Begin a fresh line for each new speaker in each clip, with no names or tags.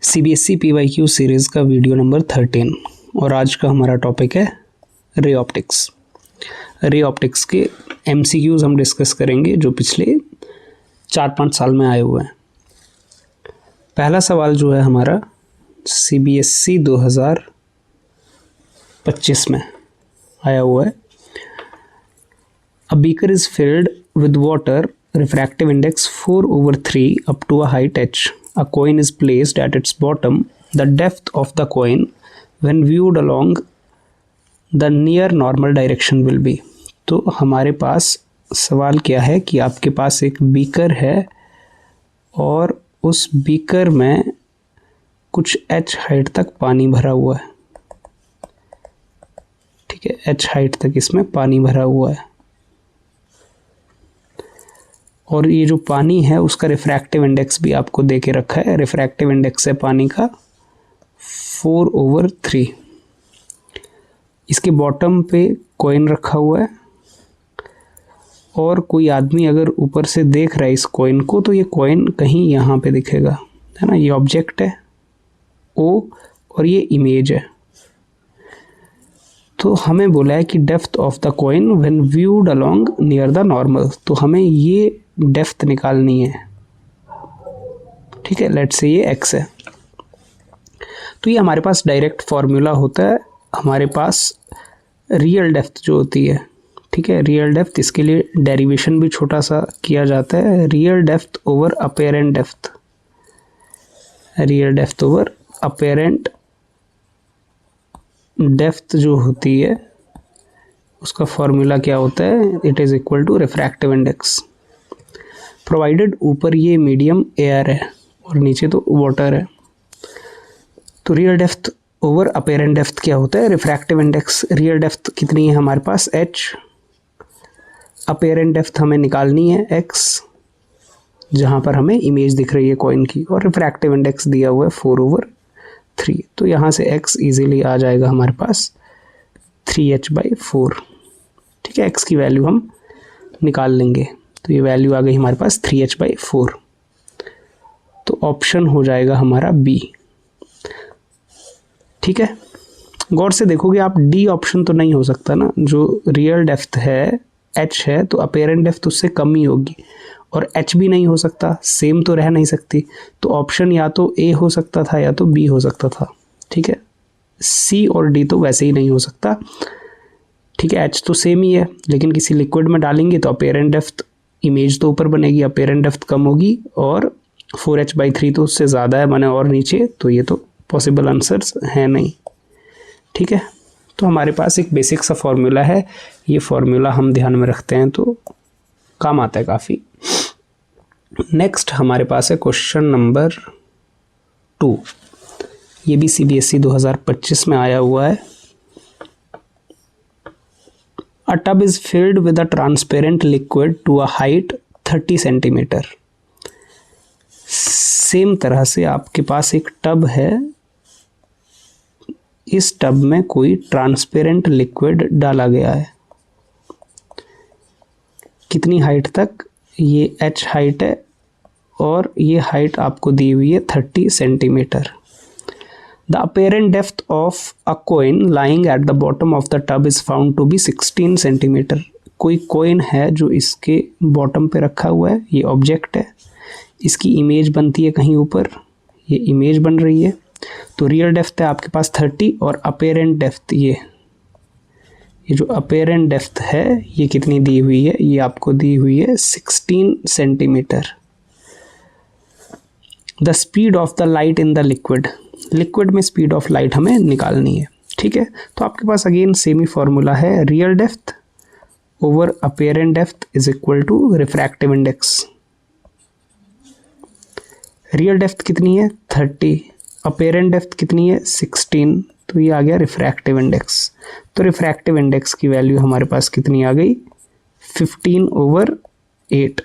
CBSE PYQ series का video number 13 और आज का हमारा टॉपिक है रे ऑप्टिक्स। रे ऑप्टिक्स के एमसीक्यूज़ हम डिस्कस करेंगे जो पिछले 4-5 साल में आए हुए हैं। पहला सवाल जो है हमारा सीबीएसई 2025 में आया हुआ है। A beaker is filled with water, refractive index 4/3 up to a height h. A coin is placed at its bottom. The depth of the coin when viewed along the near normal direction will be. तो हमारे पास सवाल क्या है कि आपके पास एक beaker है और उस बीकर में कुछ h हाइट तक पानी भरा हुआ है। ठीक है, h हाइट तक इसमें पानी भरा हुआ है और ये जो पानी है उसका रिफ्रैक्टिव इंडेक्स भी आपको दे के रखा है। रिफ्रैक्टिव इंडेक्स है पानी का 4/3। इसके बॉटम पे कॉइन रखा हुआ है और कोई आदमी अगर ऊपर से देख रहा है इस कॉइन को तो ये कॉइन कहीं यहाँ पे दिखेगा, है ना। ये ऑब्जेक्ट है ओ और ये इमेज है। तो हमें बोला है कि depth of the coin when viewed along near the normal, तो हमें ये डेप्थ निकालनी है। ठीक है, लेट्स से ये x है। तो ये हमारे पास डायरेक्ट फॉर्मूला होता है। हमारे पास रियल डेप्थ जो होती है, ठीक है, रियल डेप्थ, इसके लिए डेरिवेशन भी छोटा सा किया जाता है। Real depth over apparent depth, real depth over apparent depth जो होती है उसका फॉर्मूला क्या होता है, it is equal to refractive index. Provided ऊपर ये मीडियम एयर है और नीचे तो वाटर है। तो real depth over apparent depth क्या होता है, रिफ्रैक्टिव इंडेक्स। रियल डेप्थ कितनी है हमारे पास h, अपेरेंट डेप्थ हमें निकालनी है x, जहाँ पर हमें इमेज दिख रही है कॉइन की, और रिफ्रैक्टिव इंडेक्स दिया हुआ है 4/3। तो यहाँ से x इजीली आ जाएगा हमारे पास 3h/4। ठीक है, x की वैल्यू हम निकाल लेंगे तो ये वैल्यू आ गई हमारे पास 3h/4। तो ऑप्शन हो जाएगा हमारा बी। ठीक है, गौर से देखोगे आप, डी ऑप्शन तो नहीं हो सकता ना। जो रियल डेप्थ है h है तो अपेरेंट डेप्थ उससे कम ही होगी, और h भी नहीं हो सकता, सेम तो रह नहीं सकती। तो ऑप्शन या तो ए हो सकता था या तो बी हो सकता था। ठीक है, सी और डी तो वैसे ही नहीं हो सकता। ठीक है, h तो सेम ही है लेकिन किसी लिक्विड में डालेंगे तो अपेरेंट डेप्थ, इमेज तो ऊपर बनेगी, अपेरेंट डेप्थ कम होगी, और 4h/3 तो उससे ज़्यादा है, माने और नीचे, तो ये तो पॉसिबल आंसर्स हैं नहीं। ठीक है, तो हमारे पास एक बेसिक सा फॉर्मूला है, ये फॉर्मूला हम ध्यान में रखते हैं तो काम आता है काफ़ी। नेक्स्ट हमारे पास है क्वेश्चन नंबर 2। ये भी सीबीएसई 2025 में आया हुआ है। A tub is filled with a transparent liquid to a height 30 centimetre. Same तरह से आपके पास एक टब है, इस टब में कोई ट्रांसपेरेंट लिक्विड डाला गया है। कितनी हाइट तक, ये h हाइट है और ये हाइट आपको दी हुई है 30 centimetre. The apparent depth of a coin lying at the bottom of the tub is found to be 16 centimetre. कोई कोइन है जो इसके बॉटम पे रखा हुआ है, ये ऑब्जेक्ट है, इसकी इमेज बनती है कहीं ऊपर, ये इमेज बन रही है। तो रियल डेप्थ है आपके पास 30 और अपेरेंट डेप्थ ये जो अपेरेंट डेप्थ है ये कितनी दी हुई है, ये आपको दी हुई है 16 centimetre. The speed of the light in the liquid, liquid में स्पीड ऑफ लाइट हमें निकालनी है। ठीक है, तो आपके पास अगेन सेम ही फॉर्मूला है, real depth over apparent depth is equal to refractive index. Real depth कितनी है 30, अपेरेंट डेप्थ कितनी है 16, तो ये आ गया रिफ्रैक्टिव इंडेक्स। तो रिफ्रैक्टिव इंडेक्स की वैल्यू हमारे पास कितनी आ गई 15/8।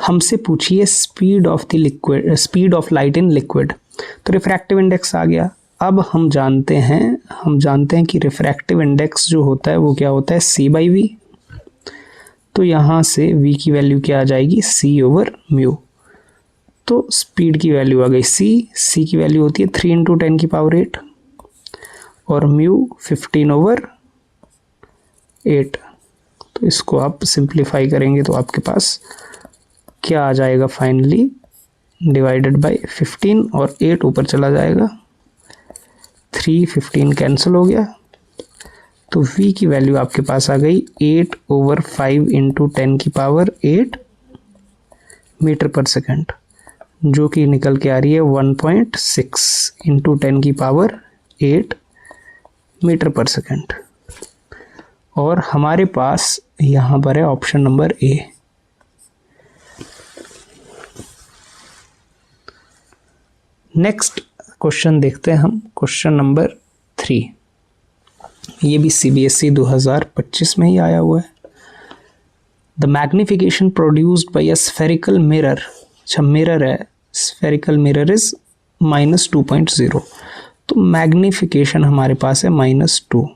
हमसे पूछिए speed of the liquid, speed of light in liquid, तो रिफ्रैक्टिव इंडेक्स आ गया। अब हम जानते हैं कि रिफ्रैक्टिव इंडेक्स जो होता है वो क्या होता है, C/V। तो यहाँ से v की वैल्यू क्या आ जाएगी, c/μ। तो स्पीड की वैल्यू आ गई c की वैल्यू होती है 3 × 10⁸ और म्यू 15/8। तो इसको आप सिंप्लीफाई करेंगे तो आपके पास क्या आ जाएगा फाइनली, डिवाइडेड बाय 15 और 8 ऊपर चला जाएगा, 3 15 कैंसिल हो गया। तो v की वैल्यू आपके पास आ गई 8/5 × 10⁸ मीटर पर सेकंड, जो कि निकल के आ रही है 1.6 × 10⁸ मीटर पर सेकंड। और हमारे पास यहाँ पर है option number A. Next question देखते हैं हम, क्वेश्चन नंबर 3। ये भी CBSE 2025 में ही आया हुआ है। The magnification produced by a spherical mirror, अच्छा मिरर है, स्फेरिकल मिरर इज -2.0। तो मैग्निफिकेशन हमारे पास है -2।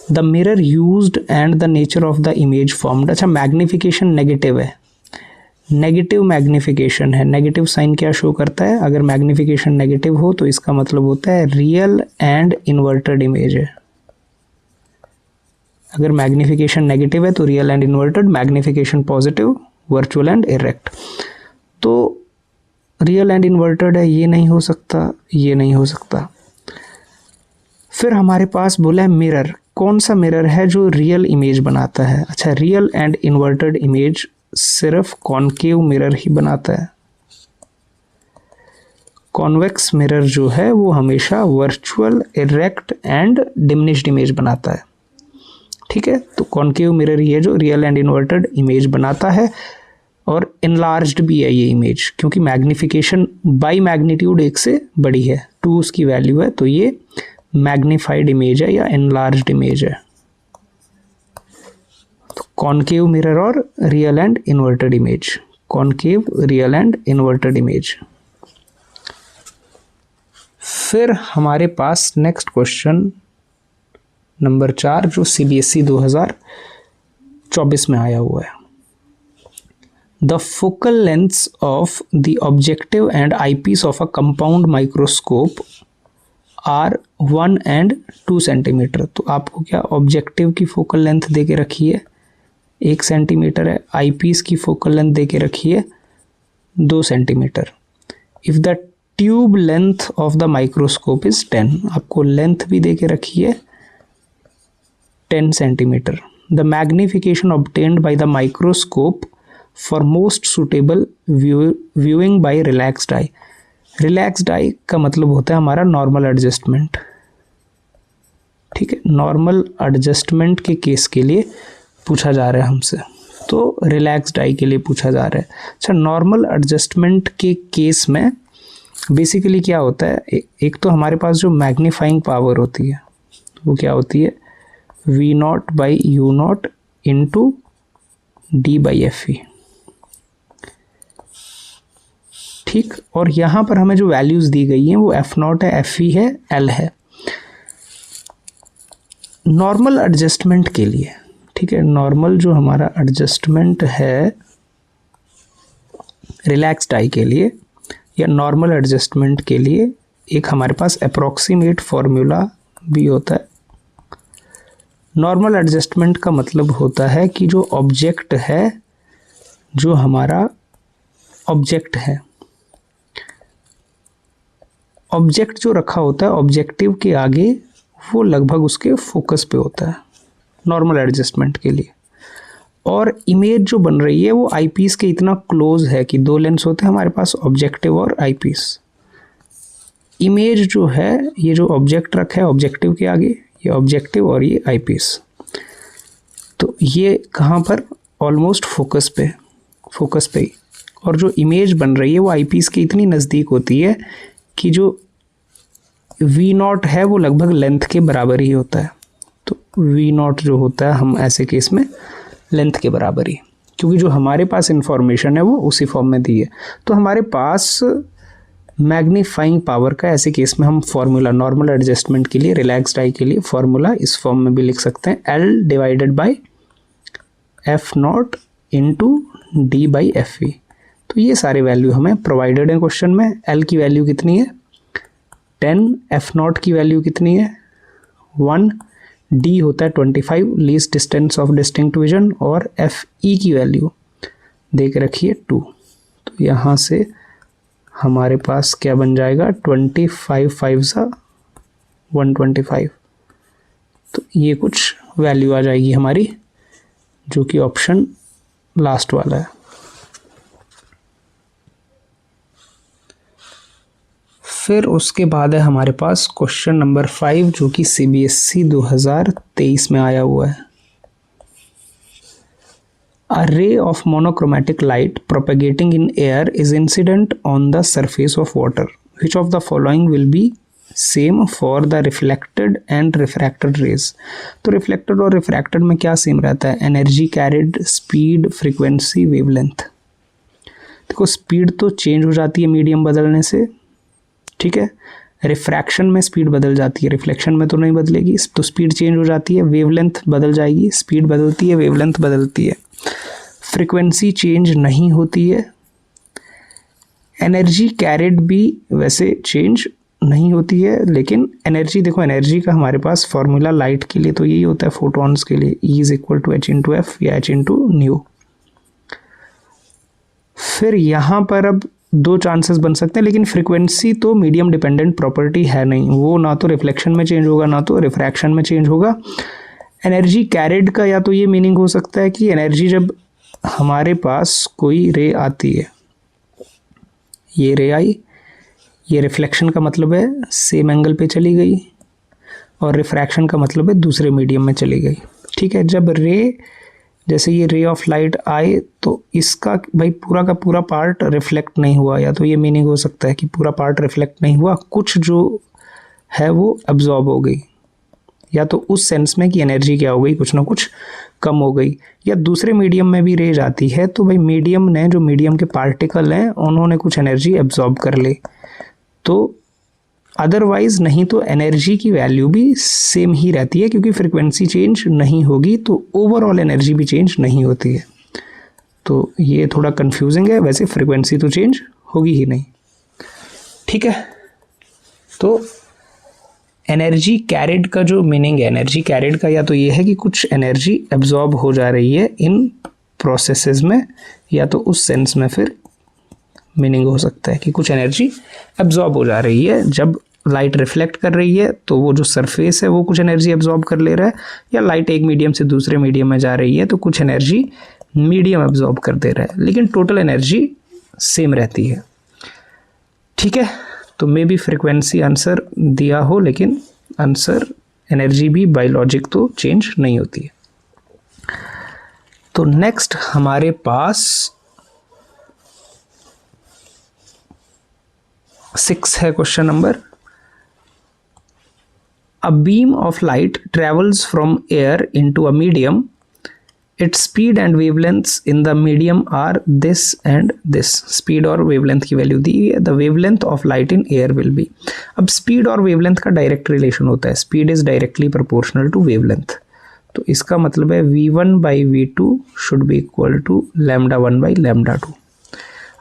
The mirror used and the nature of the image formed, अच्छा मैग्निफिकेशन नेगेटिव है, नेगेटिव मैग्निफिकेशन है। नेगेटिव साइन क्या शो करता है, अगर मैग्निफिकेशन नेगेटिव हो तो इसका मतलब होता है रियल एंड इन्वर्टेड इमेज है। अगर मैग्निफिकेशन नेगेटिव है तो real and inverted, magnification positive virtual and erect. तो रियल एंड इन्वर्टेड है, ये नहीं हो सकता, ये नहीं हो सकता। फिर हमारे पास बोला है मिरर, कौन सा मिरर है जो रियल इमेज बनाता है। अच्छा रियल एंड इन्वर्टेड इमेज सिर्फ कॉनकेव मिरर ही बनाता है। कॉन्वेक्स मिरर जो है वो हमेशा virtual, erect and diminished image बनाता है। ठीक है, तो कॉनकेव मिरर ही है जो रियल एंड इन्वर्टेड इमेज बनाता है और इनलार्ज्ड भी है ये इमेज, क्योंकि मैग्निफिकेशन बाई मैग्नीट्यूड 1 से बड़ी है, 2 उसकी वैल्यू है, तो ये मैग्नीफाइड इमेज है या इनलार्ज्ड इमेज है। तो कॉनकेव मिरर और real and inverted image, concave, real and inverted image. फिर हमारे पास नेक्स्ट क्वेश्चन नंबर 4 जो CBSE 2024 में आया हुआ है। The focal lengths of the objective and eyepiece of a compound microscope are 1 and 2 centimetre. तो आपको क्या ऑब्जेक्टिव की फोकल लेंथ दे के रखी है 1 सेंटीमीटर है, आईपीस की फोकल लेंथ दे के रखी है 2 centimetre. If the tube length of the microscope is 10, आपको लेंथ भी दे के रखी है 10 centimetre. The magnification obtained by the microscope for most suitable viewing by relaxed eye. Relaxed eye का मतलब होता है हमारा नॉर्मल एडजस्टमेंट। ठीक है, नॉर्मल एडजस्टमेंट के केस के लिए पूछा जा रहा है हमसे, तो रिलैक्स्ड आई के लिए पूछा जा रहा है। अच्छा नॉर्मल एडजस्टमेंट के केस में बेसिकली क्या होता है, एक तो हमारे पास जो मैग्नीफाइंग पावर होती है वो क्या होती है V0/U0 इंटू D/FE। ठीक, और यहाँ पर हमें जो वैल्यूज़ दी गई हैं वो F0 है, FE है, L है। नॉर्मल एडजस्टमेंट के लिए, ठीक है, नॉर्मल जो हमारा एडजस्टमेंट है रिलैक्स्ड आई के लिए या नॉर्मल एडजस्टमेंट के लिए एक हमारे पास अप्रॉक्सीमेट फॉर्मूला भी होता है। नॉर्मल एडजस्टमेंट का मतलब होता है कि जो ऑब्जेक्ट है, जो हमारा ऑब्जेक्ट है, ऑब्जेक्ट जो रखा होता है ऑब्जेक्टिव के आगे वो लगभग उसके फोकस पे होता है नॉर्मल एडजस्टमेंट के लिए। और इमेज जो बन रही है वो आईपीस के इतना क्लोज है कि 2 लेंस होते हैं हमारे पास, ऑब्जेक्टिव और आईपीस। इमेज जो है, ये जो ऑब्जेक्ट रखा है ऑब्जेक्टिव के आगे, ये ऑब्जेक्टिव और ये आईपीस, तो ये कहाँ पर ऑलमोस्ट फोकस पे ही। और जो इमेज बन रही है वो आईपीस के इतनी नज़दीक होती है कि जो V0 है वो लगभग लेंथ के बराबर ही होता है। तो V0 जो होता है हम ऐसे केस में लेंथ के बराबर ही, क्योंकि जो हमारे पास इंफॉर्मेशन है वो उसी फॉर्म में दी है। तो हमारे पास मैग्नीफाइंग पावर का ऐसे केस में हम फॉर्मूला नॉर्मल एडजस्टमेंट के लिए, रिलैक्स्ड आई के लिए फॉर्मूला इस फॉर्म में भी लिख सकते हैं, L//, F0 इंटू D/FV। तो ये सारे वैल्यू हमें प्रोवाइडेड है क्वेश्चन में। L की वैल्यू कितनी है 10, F0 की वैल्यू कितनी है 1, D होता है 25 least distance of distinct vision, और FE की वैल्यू दे के रखिए 2। तो यहाँ से हमारे पास क्या बन जाएगा 25 5 सा 125। तो ये कुछ वैल्यू आ जाएगी हमारी, जो कि ऑप्शन लास्ट वाला है। फिर उसके बाद है हमारे पास क्वेश्चन नंबर 5, जो कि CBSE 2023 में आया हुआ है। A ray of monochromatic light propagating in air is incident on the surface of water. Which of the following will be same for the reflected and refracted rays? तो reflected और refracted में क्या same रहता है? Energy carried, speed, frequency, wavelength। देखो speed तो change हो जाती है मीडियम बदलने से, ठीक है। रिफ्रैक्शन में स्पीड बदल जाती है, रिफ्लेक्शन में तो नहीं बदलेगी, तो स्पीड चेंज हो जाती है। वेवलेंथ बदल जाएगी, स्पीड बदलती है, वेवलेंथ बदलती है। फ्रीक्वेंसी चेंज नहीं होती है। एनर्जी कैरिड भी वैसे चेंज नहीं होती है, लेकिन एनर्जी देखो, एनर्जी का हमारे पास फॉर्मूला लाइट के लिए तो यही होता है, फोटॉन्स के लिए E = h/f या h/nu। फिर यहाँ पर अब दो चांसेस बन सकते हैं, लेकिन फ्रीक्वेंसी तो मीडियम डिपेंडेंट प्रॉपर्टी है नहीं, वो ना तो रिफ्लेक्शन में चेंज होगा ना तो रिफ्रैक्शन में चेंज होगा। एनर्जी कैरिड का या तो ये मीनिंग हो सकता है कि एनर्जी जब हमारे पास कोई रे आती है, ये रे आई, ये रिफ्लेक्शन का मतलब है सेम एंगल पे चली गई, और रिफ्रैक्शन का मतलब है दूसरे मीडियम में चली गई, ठीक है। जब रे, जैसे ये रे ऑफ लाइट आए तो इसका भाई पूरा का पूरा पार्ट रिफ्लेक्ट नहीं हुआ, या तो ये मीनिंग हो सकता है कि पूरा पार्ट रिफ्लेक्ट नहीं हुआ, कुछ जो है वो एब्जॉर्ब हो गई, या तो उस सेंस में कि एनर्जी क्या हो गई, कुछ ना कुछ कम हो गई। या दूसरे मीडियम में भी रे जाती है तो भाई मीडियम ने, जो मीडियम के पार्टिकल हैं, उन्होंने कुछ एनर्जी एब्जॉर्ब कर ले। तो अदरवाइज नहीं तो एनर्जी की वैल्यू भी सेम ही रहती है, क्योंकि फ्रीक्वेंसी चेंज नहीं होगी तो ओवरऑल एनर्जी भी चेंज नहीं होती है। तो ये थोड़ा कंफ्यूजिंग है, वैसे फ्रीक्वेंसी तो चेंज होगी ही नहीं, ठीक है। तो एनर्जी कैरिड का जो मीनिंग है, एनर्जी कैरिड का या तो ये है कि कुछ एनर्जी एब्जॉर्ब हो जा रही है इन प्रोसेसेस में, या तो उस सेंस में फिर मीनिंग हो सकता है कि कुछ एनर्जी एब्जॉर्ब हो जा रही है। जब लाइट रिफ्लेक्ट कर रही है तो वो जो सरफेस है वो कुछ एनर्जी एब्जॉर्ब कर ले रहा है, या लाइट एक मीडियम से दूसरे मीडियम में जा रही है तो कुछ एनर्जी मीडियम एब्जॉर्ब कर दे रहा है, लेकिन टोटल एनर्जी सेम रहती है, ठीक है। तो मे बी फ्रीक्वेंसी आंसर दिया हो, लेकिन आंसर एनर्जी भी बाय लॉजिक तो चेंज नहीं होती है। तो नेक्स्ट हमारे पास 6 है question number. A beam of light travels from air into a medium. Its speed and wavelengths in the medium are this and this. Speed और wavelength की वैल्यू दी है। The wavelength of light in air will be. अब speed और wavelength का direct relation होता है, speed is directly proportional to wavelength। तो इसका मतलब है v1/v2 should be equal to λ1/λ2।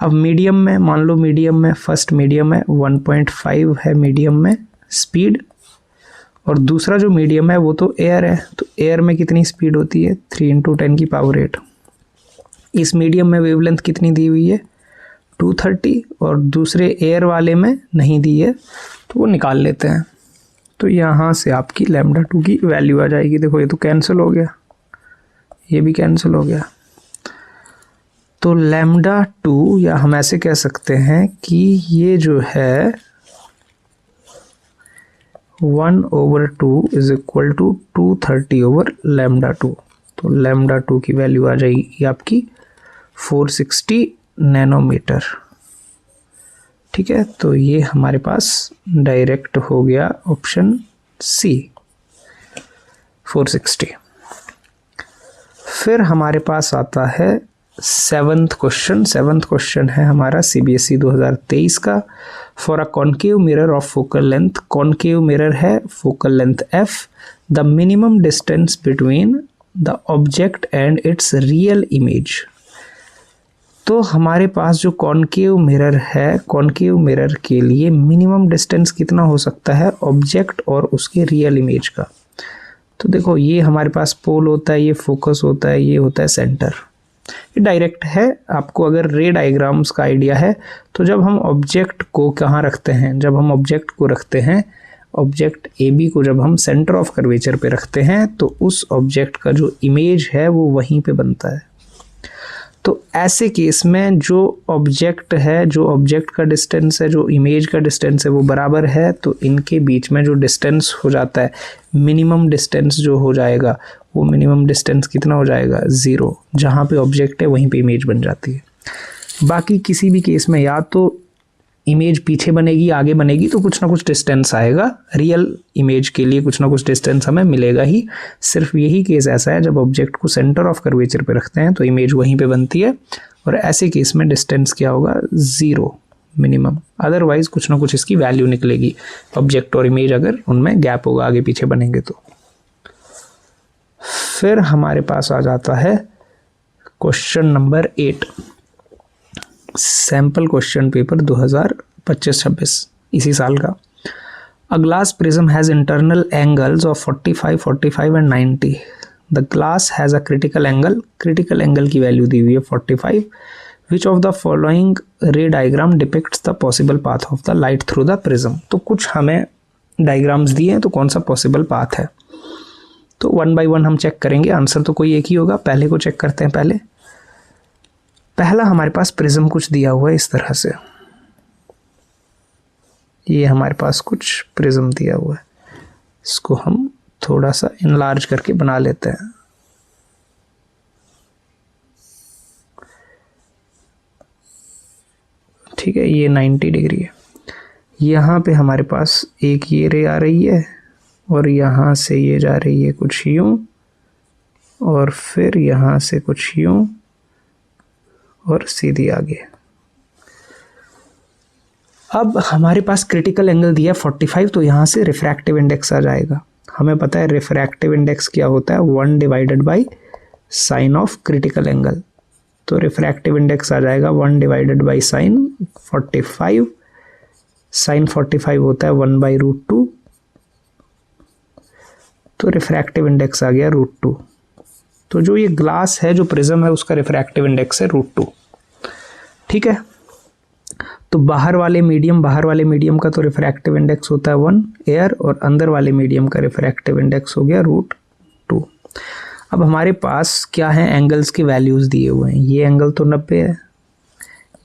अब मीडियम में, मान लो मीडियम में, फर्स्ट मीडियम है 1.5 है मीडियम में स्पीड, और दूसरा जो मीडियम है वो तो एयर है, तो एयर में कितनी स्पीड होती है 3 × 10⁸। इस मीडियम में वेवलेंथ कितनी दी हुई है 230, और दूसरे एयर वाले में नहीं दी है, तो वो निकाल लेते हैं। तो यहाँ से आपकी λ2 की वैल्यू आ जाएगी। देखो ये तो कैंसिल हो गया, ये भी कैंसिल हो गया। तो λ2, या हम ऐसे कह सकते हैं कि ये जो है 1/2 = 230/λ2। तो λ2 की वैल्यू आ जाएगी आपकी 460 नैनोमीटर, ठीक है। तो ये हमारे पास डायरेक्ट हो गया ऑप्शन सी 460। फिर हमारे पास आता है 7th क्वेश्चन। 7th क्वेश्चन है हमारा CBSE 2023 का। For a concave mirror of focal length, concave mirror है, focal length f, the minimum distance between the object and its real image. तो हमारे पास जो कॉनकेव मिरर है, कॉनकेव मिरर के लिए मिनिमम डिस्टेंस कितना हो सकता है ऑब्जेक्ट और उसके रियल इमेज का। तो देखो ये हमारे पास पोल होता है, ये फोकस होता है, ये होता है सेंटर। ये डायरेक्ट है। आपको अगर रे डायग्राम्स का आइडिया है तो जब हम ऑब्जेक्ट को कहाँ रखते हैं, जब हम ऑब्जेक्ट को रखते हैं, ऑब्जेक्ट ए बी को जब हम सेंटर ऑफ कर्वेचर पे रखते हैं तो उस ऑब्जेक्ट का जो इमेज है वो वहीं पे बनता है। तो ऐसे केस में जो ऑब्जेक्ट है, जो ऑब्जेक्ट का डिस्टेंस है, जो इमेज का डिस्टेंस है वो बराबर है, तो इनके बीच में जो डिस्टेंस हो जाता है, मिनिमम डिस्टेंस जो हो जाएगा, वो मिनिमम डिस्टेंस कितना हो जाएगा, 0। जहाँ पे ऑब्जेक्ट है वहीं पे इमेज बन जाती है। बाकी किसी भी केस में या तो इमेज पीछे बनेगी, आगे बनेगी, तो कुछ ना कुछ डिस्टेंस आएगा। रियल इमेज के लिए कुछ ना कुछ डिस्टेंस हमें मिलेगा ही। सिर्फ यही केस ऐसा है जब ऑब्जेक्ट को सेंटर ऑफ कर्वेचर पे रखते हैं तो इमेज वहीं पे बनती है, और ऐसे केस में डिस्टेंस क्या होगा, 0 मिनिमम। अदरवाइज कुछ ना कुछ इसकी वैल्यू निकलेगी, ऑब्जेक्ट और इमेज अगर उनमें गैप होगा, आगे पीछे बनेंगे तो। फिर हमारे पास आ जाता है question number 8, sample question paper 2025-26 इसी साल का। A glass prism has internal angles of 45, 45 and 90। The glass has a critical angle, critical angle की वैल्यू दी हुई है 45। विच ऑफ द फॉलोइंग रे diagram depicts the possible path of the light through the prism. तो कुछ हमें diagrams दिए हैं, तो कौन सा पॉसिबल पाथ है, तो 1 बाय 1 हम चेक करेंगे। आंसर तो कोई एक ही होगा। पहले को चेक करते हैं। पहला हमारे पास प्रिज्म कुछ दिया हुआ है इस तरह से, ये हमारे पास कुछ प्रिज्म दिया हुआ है, इसको हम थोड़ा सा इनलार्ज करके बना लेते हैं। ठीक है, ये 90 डिग्री है। यहाँ पे हमारे पास एक ये रे आ रही है और यहाँ से ये जा रही है कुछ यूं, और फिर यहाँ से कुछ यूं और सीधी आगे। अब हमारे पास क्रिटिकल एंगल दिया 45, तो यहाँ से रिफ्रैक्टिव इंडेक्स आ जाएगा। हमें पता है रिफ्रैक्टिव इंडेक्स क्या होता है, 1 divided by sine of critical angle. तो रिफ्रैक्टिव इंडेक्स आ जाएगा 1 डिवाइडेड बाई साइन 45। साइन 45 होता है 1/√2, तो रिफ्रैक्टिव इंडेक्स आ गया √2। तो जो ये ग्लास है, जो प्रिज्म है, उसका रिफ्रैक्टिव इंडेक्स है √2। ठीक है, तो बाहर वाले मीडियम का तो रिफ्रैक्टिव इंडेक्स होता है 1 एयर, और अंदर वाले मीडियम का रिफ्रैक्टिव इंडेक्स हो गया √2। अब हमारे पास क्या है, एंगल्स की वैल्यूज़ दिए हुए हैं। ये एंगल तो 90 है,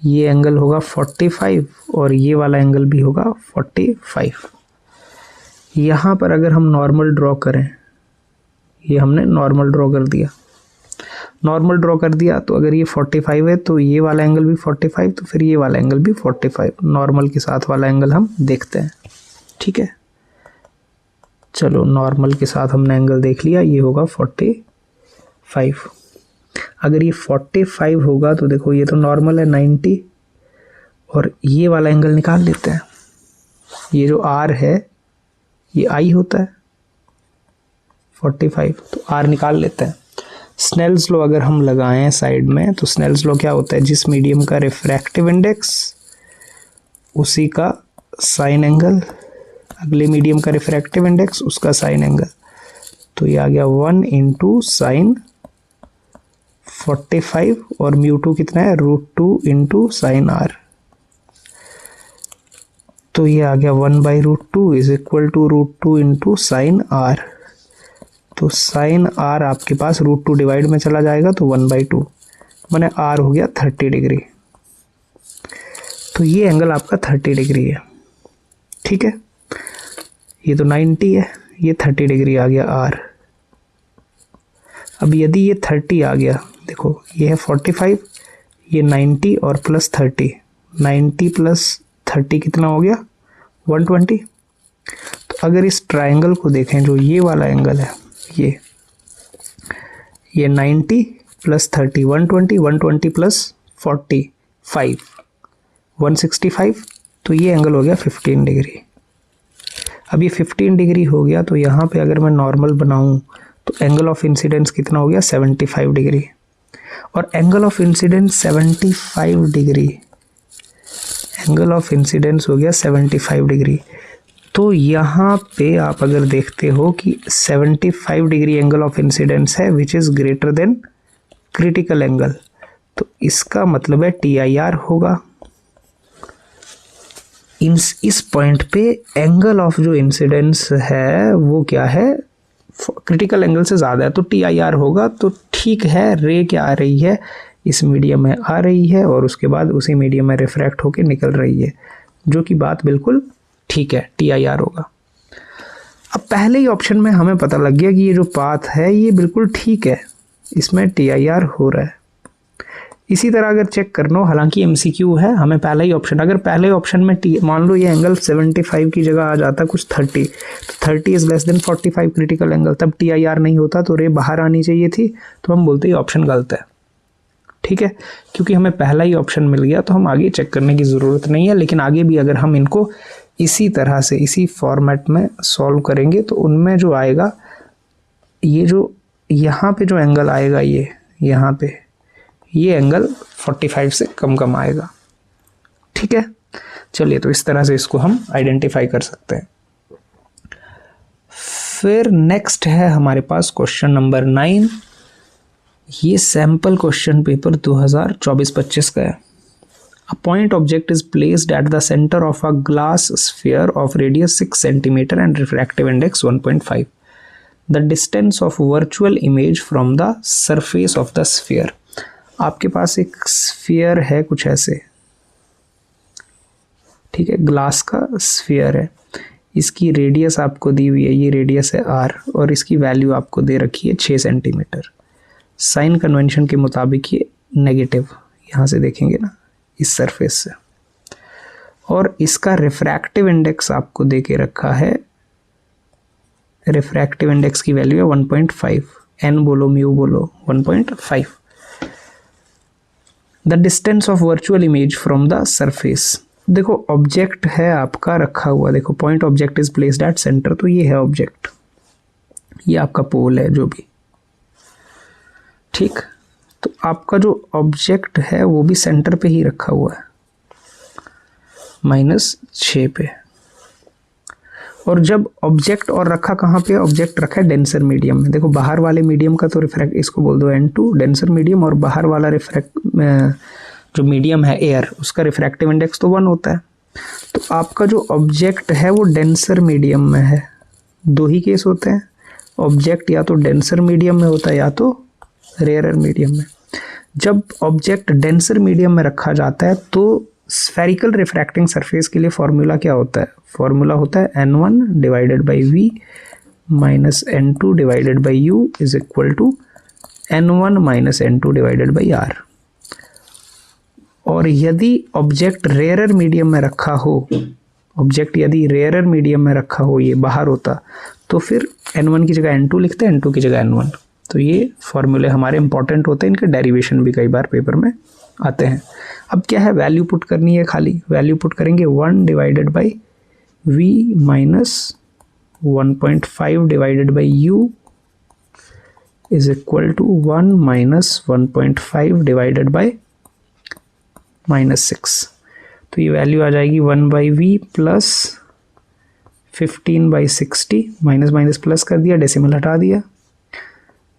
ये एंगल होगा 45, और ये वाला एंगल भी होगा 45। यहाँ पर अगर हम नॉर्मल ड्रॉ करें, ये हमने नॉर्मल ड्रॉ कर दिया, तो अगर ये 45 है तो ये वाला एंगल भी 45, तो फिर ये वाला एंगल भी 45। नॉर्मल के साथ वाला एंगल हम देखते हैं। ठीक है, चलो नॉर्मल के साथ हमने एंगल देख लिया, ये होगा 45। अगर ये 45 होगा तो देखो ये तो नॉर्मल है 90, और ये वाला एंगल निकाल लेते हैं। ये जो R है ये I होता है 45, तो R निकाल लेते हैं। स्नेल्स लॉ अगर हम लगाएं साइड में, तो स्नेल्स लॉ क्या होता है, जिस मीडियम का रिफ्रैक्टिव इंडेक्स उसी का साइन एंगल, अगले मीडियम का रिफ्रैक्टिव इंडेक्स उसका साइन एंगल। तो ये आ गया 1 इंटू साइन 45, और μ2 कितना है, √2 इंटू साइन R। तो ये आ गया 1/√2 is equal to √2 into sine R। तो साइन R आपके पास √2 डिवाइड में चला जाएगा, तो 1/2 मैंने R हो गया 30 डिग्री। तो ये एंगल आपका 30 डिग्री है। ठीक है, ये तो 90 है, ये 30 डिग्री आ गया R। अब यदि ये 30 आ गया, देखो ये है 45, ये 90 और प्लस 30, 90 प्लस 30 कितना हो गया, 120। तो अगर इस ट्रायंगल को देखें, जो ये वाला एंगल है, ये 90 प्लस 30 120, 120 प्लस 45 165, तो ये एंगल हो गया 15 डिग्री। अब ये 15 डिग्री हो गया, तो यहाँ पे अगर मैं नॉर्मल बनाऊँ तो एंगल ऑफ इंसिडेंस कितना हो गया 75 डिग्री, और angle of incidence 75 degree, angle of incidence हो गया 75 डिग्री। तो यहाँ पे आप अगर देखते हो कि 75 डिग्री एंगल ऑफ इंसिडेंस है which is greater than critical angle, तो इसका मतलब है TIR होगा। इस पॉइंट पे एंगल ऑफ जो इंसिडेंस है वो क्या है, क्रिटिकल एंगल से ज़्यादा है, तो TIR होगा। तो ठीक है, रे क्या आ रही है, इस मीडियम में आ रही है और उसके बाद उसी मीडियम में रिफ्रैक्ट होके निकल रही है, जो कि बात बिल्कुल ठीक है, TIR होगा। अब पहले ही ऑप्शन में हमें पता लग गया कि ये जो पाथ है ये बिल्कुल ठीक है, इसमें TIR हो रहा है। इसी तरह अगर चेक करना हो, हालांकि MCQ है, हमें पहला ही ऑप्शन, अगर पहले ऑप्शन में मान लो ये एंगल 75 की जगह आ जाता कुछ 30, तो 30 is less than 45 critical angle, तब TIR नहीं होता, तो रे बाहर आनी चाहिए थी, तो हम बोलते ही ऑप्शन गलत है। ठीक है, क्योंकि हमें पहला ही ऑप्शन मिल गया तो हम आगे चेक करने की ज़रूरत नहीं है। लेकिन आगे भी अगर हम इनको इसी तरह से इसी फॉर्मेट में सॉल्व करेंगे तो उनमें जो आएगा, ये जो यहाँ पे जो एंगल आएगा, ये यहाँ पे ये एंगल 45 से कम आएगा। ठीक है, चलिए, तो इस तरह से इसको हम आइडेंटिफाई कर सकते हैं। फिर नेक्स्ट है हमारे पास क्वेश्चन नंबर 9। ये सैम्पल क्वेश्चन पेपर 2024-25 का है। A point object is placed at the center of a glass sphere of radius 6 cm and refractive index 1.5. The distance of virtual image from the surface of the sphere. आपके पास एक sphere है कुछ ऐसे, ठीक है, glass का sphere है, इसकी रेडियस आपको दी हुई है, ये रेडियस है r, और इसकी वैल्यू आपको दे रखी है 6 सेंटीमीटर। साइन कन्वेंशन के मुताबिक ये नेगेटिव, यहाँ से देखेंगे ना, इस सरफेस से, और इसका रिफ्रैक्टिव इंडेक्स आपको दे के रखा है, रिफ्रैक्टिव इंडेक्स की वैल्यू है 1.5, n बोलो म्यू बोलो 1.5। The distance of virtual image from the surface, देखो ऑब्जेक्ट है आपका रखा हुआ, देखो point object is placed at centre, तो ये है ऑब्जेक्ट, ये आपका पोल है जो भी, ठीक। तो आपका जो ऑब्जेक्ट है वो भी सेंटर पे ही रखा हुआ है, -6 पे, और जब ऑब्जेक्ट और रखा कहाँ पे, ऑब्जेक्ट रखा है डेंसर मीडियम में। देखो बाहर वाले मीडियम का तो रिफ्रैक्ट, इसको बोल दो N2 डेंसर मीडियम, और बाहर वाला जो मीडियम है एयर, उसका रिफ्रैक्टिव इंडेक्स तो 1 होता है। तो आपका जो ऑब्जेक्ट है वो डेंसर मीडियम में है। दो ही केस होते हैं, ऑब्जेक्ट या तो डेंसर मीडियम में होता है या तो रेयरर मीडियम में। जब ऑब्जेक्ट डेंसर मीडियम में रखा जाता है तो स्फेरिकल रिफ्रैक्टिंग सरफेस के लिए फॉर्मूला क्या होता है, फॉर्मूला होता है N1 divided by V minus N2 divided by U is equal to N1 minus N2 divided by R। और यदि ऑब्जेक्ट रेयरर मीडियम में रखा हो, ऑब्जेक्ट यदि रेयरर मीडियम में रखा हो, ये बाहर होता, तो फिर N1 की जगह N2 लिखते हैं, N2 की जगह N1। तो ये फॉर्मूले हमारे इंपॉर्टेंट होते हैं, इनके डेरिवेशन भी कई बार पेपर में आते हैं। अब क्या है, वैल्यू पुट करनी है, खाली वैल्यू पुट करेंगे 1 divided by V minus 1.5 divided by U is equal to 1 minus 1.5 divided by -6। तो ये वैल्यू आ जाएगी 1 by V plus 15 by 60, minus minus plus कर दिया, डेसिमल हटा दिया,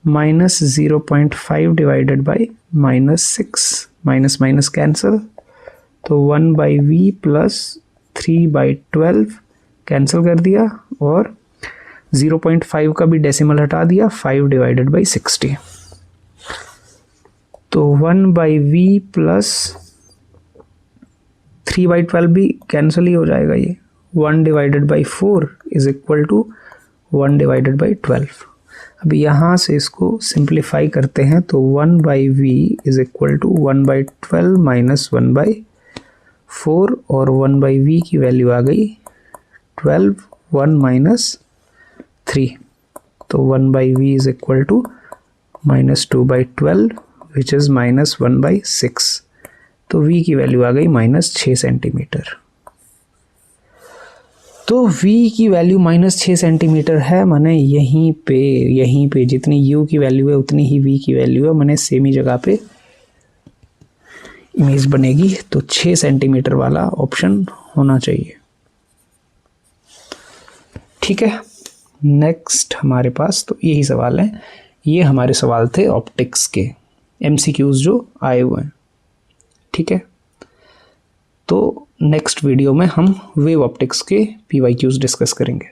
minus 0.5 divided by -6, minus minus cancel, तो 1 by V plus 3 by 12 cancel कर दिया, और 0.5 का भी डेसिमल हटा दिया, 5 डिवाइडेड बाई 60। तो 1 बाई V प्लस 3 बाई 12 भी कैंसिल ही हो जाएगा, ये 1 divided by 4 is equal to 1 divided by 12। अब यहाँ से इसको सिंप्लीफाई करते हैं, तो 1 by V is equal to 1 by 12 minus 1 by 4, और 1 बाई V की वैल्यू आ गई 12, 1 माइनस 3, तो 1 by V is equal to -2 by 12 which is -1 by 6, तो V की वैल्यू आ गई -6 सेंटीमीटर।
तो v की वैल्यू -6 सेंटीमीटर है, माने यहीं पे जितनी u की वैल्यू है उतनी ही v की वैल्यू है, माने सेम ही जगह पे इमेज बनेगी। तो 6 सेंटीमीटर वाला ऑप्शन होना चाहिए। ठीक है, नेक्स्ट हमारे पास तो यही सवाल है। ये हमारे सवाल थे ऑप्टिक्स के MCQs जो आए हुए हैं। ठीक है, तो नेक्स्ट वीडियो में हम वेव ऑप्टिक्स के PYQs डिस्कस करेंगे।